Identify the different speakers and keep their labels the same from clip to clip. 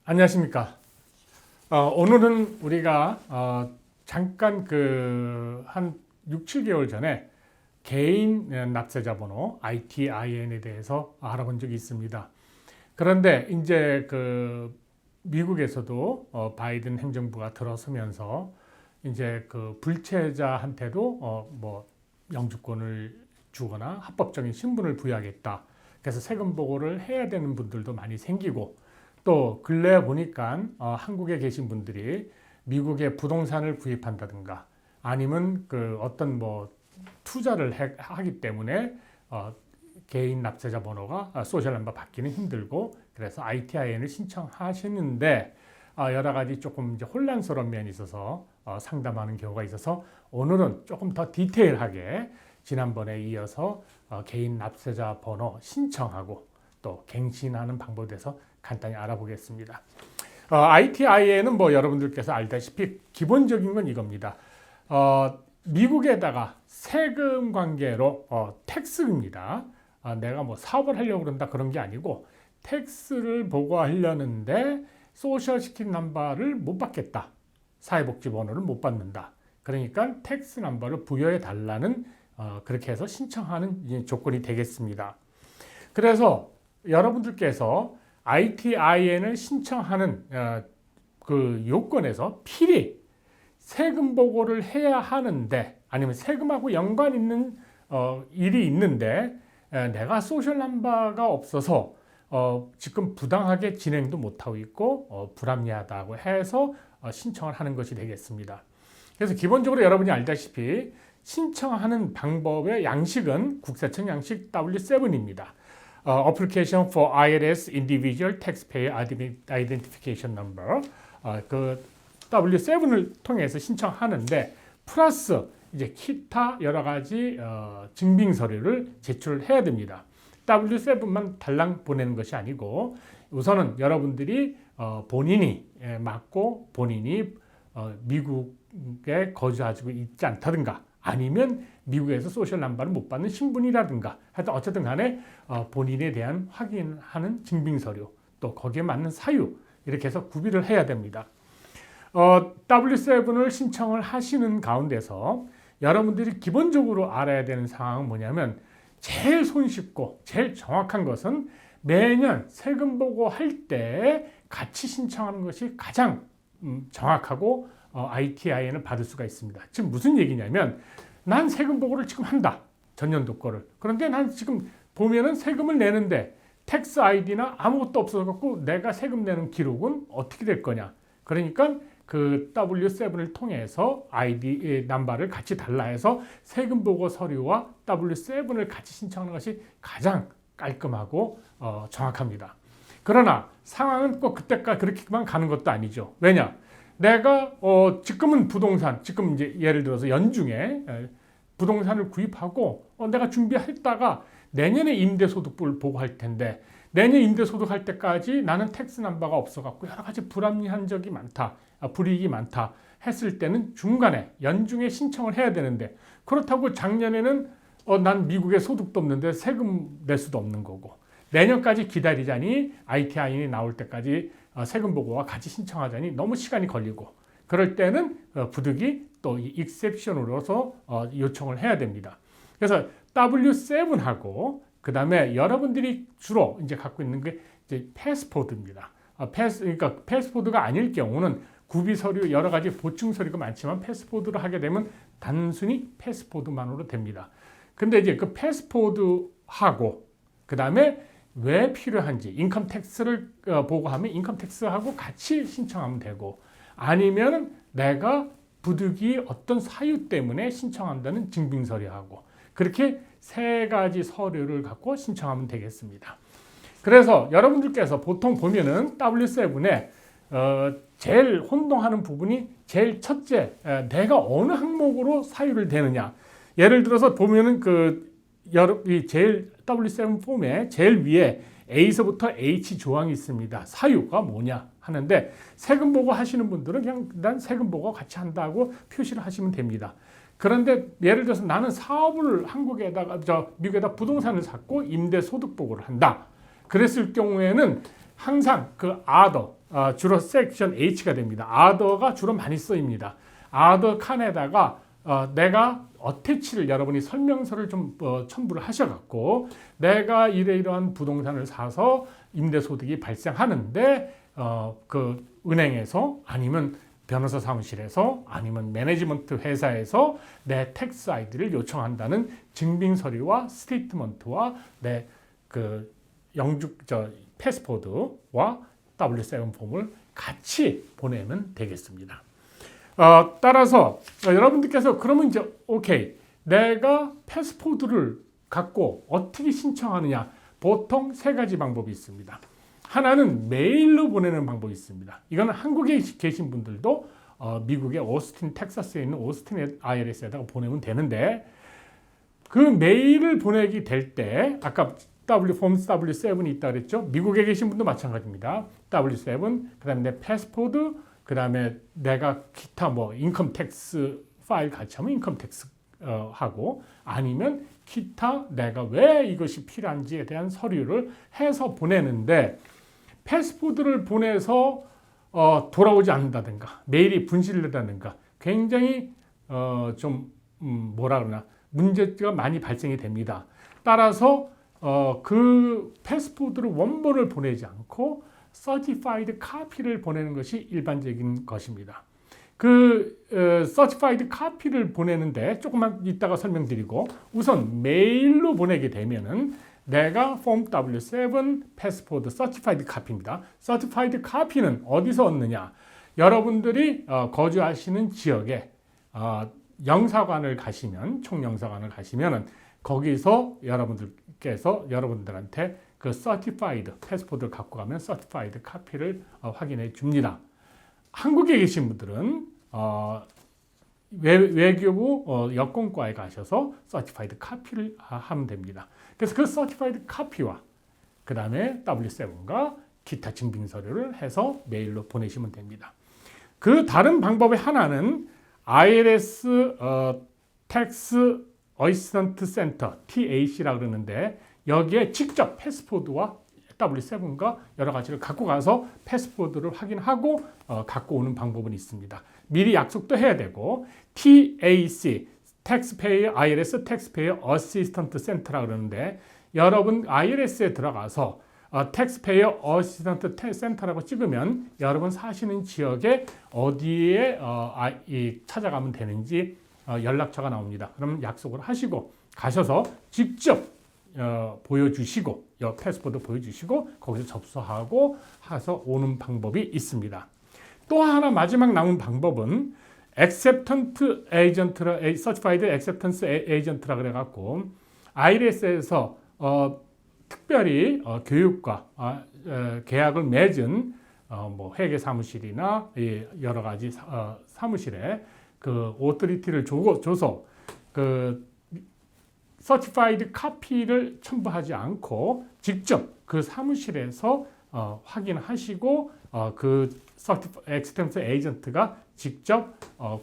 Speaker 1: 안녕하십니까. 오늘은 우리가 잠깐 한 6, 7개월 전에 개인 납세자 번호 ITIN에 대해서 알아본 적이 있습니다. 그런데 이제 미국에서도 바이든 행정부가 들어서면서 이제 불체자한테도 뭐 영주권을 주거나 합법적인 신분을 부여하겠다. 그래서 세금 보고를 해야 되는 분들도 많이 생기고, 또 근래에 보니까 한국에 계신 분들이 미국의 부동산을 구입한다든가 아니면 어떤 투자를 하기 때문에 개인 납세자 번호가 소셜 넘버 받기는 힘들고, 그래서 ITIN을 신청하시는데 여러 가지 조금 이제 혼란스러운 면이 있어서 상담하는 경우가 있어서, 오늘은 조금 더 디테일하게 지난번에 이어서 개인 납세자 번호 신청하고 또 갱신하는 방법에 대해서 간단히 알아보겠습니다. ITIN은 여러분들께서 알다시피 기본적인 건 이겁니다. 미국에다가 세금 관계로 텍스입니다. 내가 사업을 하려고 그런다 그런 게 아니고, 텍스를 보고하려는데 소셜 시큐리티 넘버를 못 받겠다. 사회복지번호를 못 받는다. 그러니까 텍스 넘버를 부여해 달라는 그렇게 해서 신청하는 조건이 되겠습니다. 그래서 여러분들께서 ITIN을 신청하는 요건에서 필히 세금 보고를 해야 하는데, 아니면 세금하고 연관 있는 일이 있는데 내가 소셜 넘버가 없어서 지금 부당하게 진행도 못하고 있고 불합리하다고 해서 신청을 하는 것이 되겠습니다. 그래서 기본적으로 여러분이 알다시피 신청하는 방법의 양식은 국세청 양식 W7입니다. Application for IRS Individual Taxpayer Identification Number, W7을 통해서 신청하는데, 플러스 이제 기타 여러 가지 증빙 서류를 제출해야 됩니다. W7만 달랑 보내는 것이 아니고, 우선은 여러분들이 본인이 맞고 본인이 미국에 거주하고 있지 않다든가, 아니면 미국에서 소셜 넘버를 못 받는 신분이라든가, 하여튼 어쨌든 간에 본인에 대한 확인하는 증빙 서류, 또 거기에 맞는 사유, 이렇게 해서 구비를 해야 됩니다. W7을 신청을 하시는 가운데서 여러분들이 기본적으로 알아야 되는 상황은 뭐냐면, 제일 손쉽고 제일 정확한 것은 매년 세금 보고할 때 같이 신청하는 것이 가장 정확하고 ITIN을 받을 수가 있습니다. 지금 무슨 얘기냐면, 난 세금 보고를 지금 한다. 전년도 거를. 그런데 난 지금 보면은 세금을 내는데 텍스 아이디나 아무것도 없어서 내가 세금 내는 기록은 어떻게 될 거냐. 그러니까 W7을 통해서 아이디 넘버를 같이 달라 해서 세금 보고 서류와 W7을 같이 신청하는 것이 가장 깔끔하고 정확합니다. 그러나 상황은 꼭 그때까지 그렇게만 가는 것도 아니죠. 왜냐? 내가 지금은 부동산, 지금 이제 예를 들어서 연중에 부동산을 구입하고 내가 준비했다가 내년에 임대소득부를 보고할 텐데, 내년 임대소득 할 때까지 나는 텍스 넘버가 없어갖고 여러 가지 불합리한 적이 많다, 불이익이 많다 했을 때는 중간에 연중에 신청을 해야 되는데, 그렇다고 작년에는 난 미국에 소득도 없는데 세금 낼 수도 없는 거고, 내년까지 기다리자니 ITIN이 나올 때까지 세금 보고와 같이 신청하자니 너무 시간이 걸리고, 그럴 때는 부득이 또 익셉션으로서 요청을 해야 됩니다. 그래서 W7하고 그 다음에 여러분들이 주로 이제 갖고 있는 게 이제 패스포드입니다. 그러니까 패스포드가 아닐 경우는 구비 서류 여러 가지 보충 서류가 많지만 패스포드로 하게 되면 단순히 패스포드만으로 됩니다. 근데 이제 그 패스포드하고 그 다음에 왜 필요한지 인컴 텍스를 보고하면 인컴 텍스하고 같이 신청하면 되고, 아니면 내가 부득이 어떤 사유 때문에 신청한다는 증빙 서류하고, 그렇게 세 가지 서류를 갖고 신청하면 되겠습니다. 그래서 여러분들께서 보통 보면은 W7에 제일 혼동하는 부분이 제일 첫째, 내가 어느 항목으로 사유를 대느냐. 예를 들어서 보면은 이 제일 W7 폼에 제일 위에 A서부터 H 조항이 있습니다. 사유가 뭐냐 하는데, 세금 보고 하시는 분들은 그냥 난 세금 보고 같이 한다고 표시를 하시면 됩니다. 그런데 예를 들어서 나는 사업을 미국에다 부동산을 샀고 임대 소득 보고를 한다. 그랬을 경우에는 항상 그 other, 주로 섹션 H가 됩니다. other가 주로 많이 쓰입니다. other 칸에다가 내가 어태치를 여러분이 설명서를 좀 첨부를 하셔갖고 내가 이러이러한 부동산을 사서 임대소득이 발생하는데 그 은행에서 아니면 변호사 사무실에서 아니면 매니지먼트 회사에서 내 텍스 아이디를 요청한다는 증빙 서류와 스테이트먼트와 내 그 패스포드와 W7 폼을 같이 보내면 되겠습니다. 따라서 여러분들께서 그러면 이제 오케이, 내가 패스포드를 갖고 어떻게 신청하느냐? 보통 세 가지 방법이 있습니다. 하나는 메일로 보내는 방법이 있습니다. 이거는 한국에 계신 분들도 미국의 오스틴, 텍사스에 있는 오스틴 IRS에다가 보내면 되는데, 그 메일을 보내게 될 때 아까 폼스 W7이 있다 그랬죠? 미국에 계신 분도 마찬가지입니다. W7, 그 다음에 내 패스포드, 그 다음에 내가 기타 인컴 텍스 파일 같이 하면 인컴 텍스 하고, 아니면 기타 내가 왜 이것이 필요한지에 대한 서류를 해서 보내는데, 패스포드를 보내서 돌아오지 않는다든가 메일이 분실된다든가 굉장히 뭐라 그러나 문제가 많이 발생이 됩니다. 따라서 그 패스포드를 원본을 보내지 않고 certified copy를 보내는 것이 일반적인 것입니다. 그 certified copy를 보내는데 조금만 이따가 설명드리고, 우선 메일로 보내게 되면은 내가 폼 W7 패스포드 certified copy입니다. certified copy는 어디서 얻느냐? 여러분들이 거주하시는 지역에 영사관을 가시면, 총영사관을 가시면은 거기서 여러분들한테 그 certified 패스포드를 갖고 가면 certified copy를 확인해 줍니다. 한국에 계신 분들은 외교부 여권과에 가셔서 certified copy를 하면 됩니다. 그래서 그 certified copy와 그 다음에 W7과 기타 증빙 서류를 해서 메일로 보내시면 됩니다. 그 다른 방법의 하나는 IRS Tax Assistance Center, TAC라고 그러는데, 여기에 직접 패스포드와 W7과 여러 가지를 갖고 가서 패스포드를 확인하고 갖고 오는 방법은 있습니다. 미리 약속도 해야 되고, TAC, IRS Taxpayer Assistance Center라고 그러는데, 여러분 IRS에 들어가서 Taxpayer Assistance Center라고 찍으면 여러분 사시는 지역에 어디에 찾아가면 되는지 연락처가 나옵니다. 그러면 약속을 하시고 가셔서 직접 보여주시고, 패스포드 보여주시고 거기서 접수하고 해서 오는 방법이 있습니다. 또 하나 마지막 남은 방법은 Acceptance Agent라, Certified Acceptance Agent라 그래갖고 IRS에서 특별히 교육과 계약을 맺은 회계 사무실이나 여러 가지 사무실에 그 오토리티를 줘서 그 certified copy를 첨부하지 않고 직접 그 사무실에서 확인하시고 그 Acceptance Agent가 직접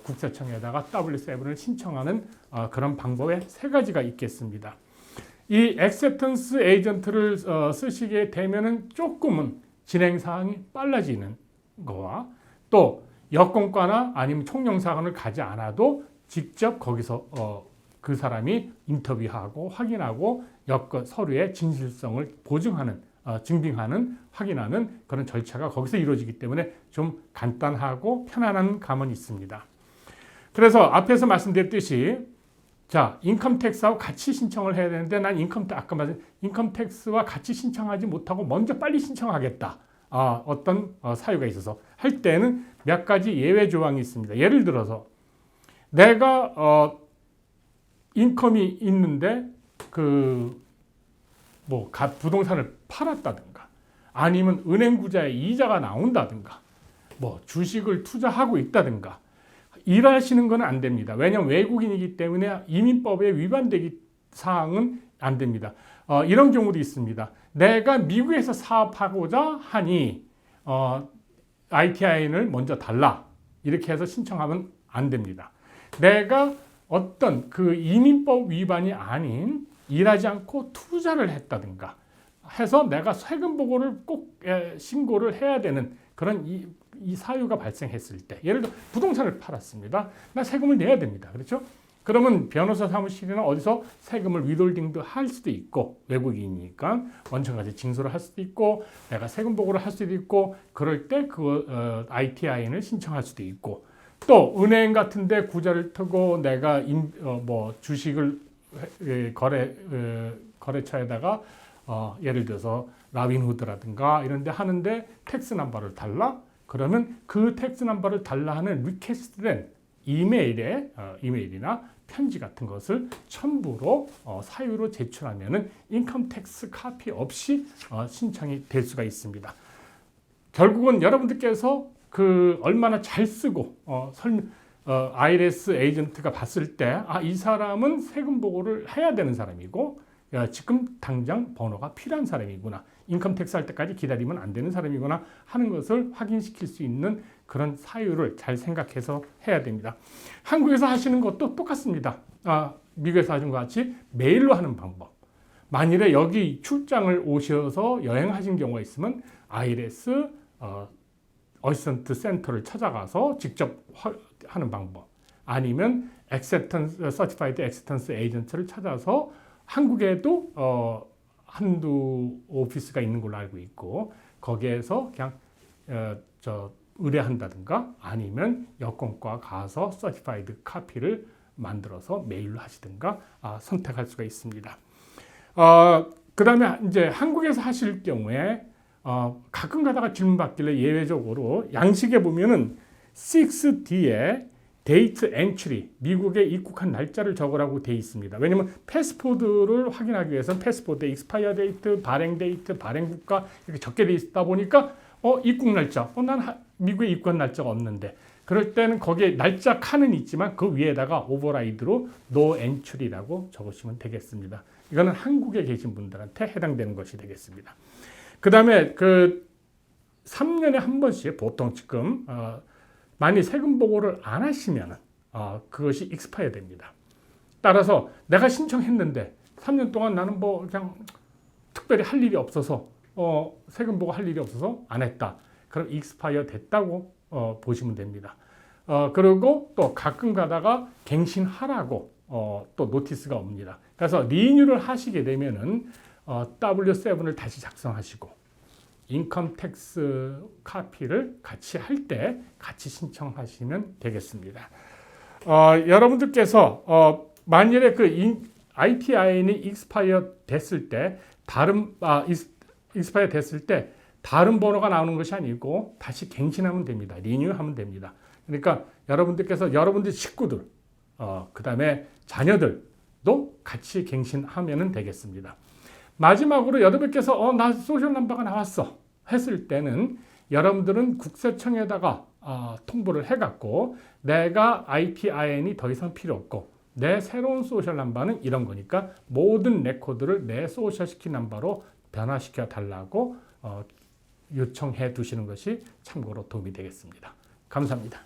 Speaker 1: 국세청에다가 W7을 신청하는 그런 방법의 세 가지가 있겠습니다. 이 Acceptance Agent를 쓰시게 되면은 조금은 진행 사항이 빨라지는 거와, 또 여권과나 아니면 총영사관을 가지 않아도 직접 거기서 그 사람이 인터뷰하고 확인하고 여권 서류의 진실성을 보증하는, 증빙하는, 확인하는 그런 절차가 거기서 이루어지기 때문에 좀 간단하고 편안한 감은 있습니다. 그래서 앞에서 말씀드렸듯이, 자, 인컴택스하고 같이 신청을 해야 되는데 난 아까 말한 인컴택스와 같이 신청하지 못하고 먼저 빨리 신청하겠다. 어떤 사유가 있어서 할 때는 몇 가지 예외 조항이 있습니다. 예를 들어서 내가 인컴이 있는데 부동산을 팔았다든가, 아니면 은행 구자에 이자가 나온다든가, 주식을 투자하고 있다든가, 일하시는 건 안 됩니다. 왜냐하면 외국인이기 때문에 이민법에 위반되기 사항은 안 됩니다. 이런 경우도 있습니다. 내가 미국에서 사업하고자 하니 ITIN을 먼저 달라, 이렇게 해서 신청하면 안 됩니다. 내가 어떤 그 이민법 위반이 아닌 일하지 않고 투자를 했다든가, 해서 내가 세금 보고를 꼭 신고를 해야 되는 그런 이 사유가 발생했을 때, 예를 들어 부동산을 팔았습니다. 나 세금을 내야 됩니다. 그렇죠? 그러면 변호사 사무실이나 어디서 세금을 위돌딩도 할 수도 있고, 외국인이니까 원천가지 징수를 할 수도 있고, 내가 세금 보고를 할 수도 있고, 그럴 때 그 ITIN을 신청할 수도 있고, 또 은행 같은데 구자를 트고 내가 주식을 거래처에다가 예를 들어서 라빈후드라든가 이런 데 하는데 텍스 넘버를 달라? 그러면 그 텍스 넘버를 달라 하는 리퀘스트된 이메일이나 편지 같은 것을 첨부로 사유로 제출하면은 인컴 텍스 카피 없이 신청이 될 수가 있습니다. 결국은 여러분들께서 그 얼마나 잘 쓰고 IRS 에이전트가 봤을 때 이 사람은 세금 보고를 해야 되는 사람이고 지금 당장 번호가 필요한 사람이구나, 인컴 텍스 할 때까지 기다리면 안 되는 사람이구나 하는 것을 확인시킬 수 있는 그런 사유를 잘 생각해서 해야 됩니다. 한국에서 하시는 것도 똑같습니다. 미국에서 하신 것 같이 메일로 하는 방법. 만일에 여기 출장을 오셔서 여행하신 경우가 있으면 IRS 어시스턴트 센터를 찾아가서 직접 하는 방법, 아니면 서티파이드 액셉턴스 에이전트를 찾아서 한국에도 한두 오피스가 있는 걸로 알고 있고, 거기에서 그냥 의뢰한다든가 아니면 여권과 가서 서티파이드 카피를 만들어서 메일로 하시든가 선택할 수가 있습니다. 그 다음에 이제 한국에서 하실 경우에 가끔 가다가 질문 받길래 예외적으로 양식에 보면은 6D에 데이트 엔트리, 미국에 입국한 날짜를 적으라고 돼 있습니다. 왜냐면 패스포드를 확인하기 위해서는 패스포드 익스파이어 데이트, 발행 데이트, 발행 국가 이렇게 적게 돼 있다 보니까 입국 날짜, 난 미국에 입국한 날짜가 없는데, 그럴 때는 거기에 날짜 칸은 있지만 그 위에다가 오버라이드로 no entry라고 적으시면 되겠습니다. 이거는 한국에 계신 분들한테 해당되는 것이 되겠습니다. 그 다음에 그 3년에 한 번씩 보통 지금 만약 세금 보고를 안 하시면 그것이 익스파이어 됩니다. 따라서 내가 신청했는데 3년 동안 나는 그냥 특별히 할 일이 없어서 세금 보고 할 일이 없어서 안 했다. 그럼 익스파이어 됐다고 보시면 됩니다. 그리고 또 가끔 가다가 갱신하라고 또 노티스가 옵니다. 그래서 리뉴를 하시게 되면은 W7을 다시 작성하시고 인컴 텍스 카피를 같이 할 때 같이 신청하시면 되겠습니다. 여러분들께서 만일에 그 ITIN이 익스파이어 됐을 때 익스파이어 됐을 때 다른 번호가 나오는 것이 아니고 다시 갱신하면 됩니다. 리뉴하면 됩니다. 그러니까 여러분들께서 여러분들 식구들, 그 다음에 자녀들도 같이 갱신하면 되겠습니다. 마지막으로 여러분께서 나 소셜 넘버가 나왔어 했을 때는 여러분들은 국세청에다가 통보를 해갖고 내가 ITIN이 더 이상 필요 없고 내 새로운 소셜 넘버는 이런 거니까 모든 레코드를 내 소셜 시큐리티 넘버로 변화시켜 달라고 요청해 두시는 것이 참고로 도움이 되겠습니다. 감사합니다.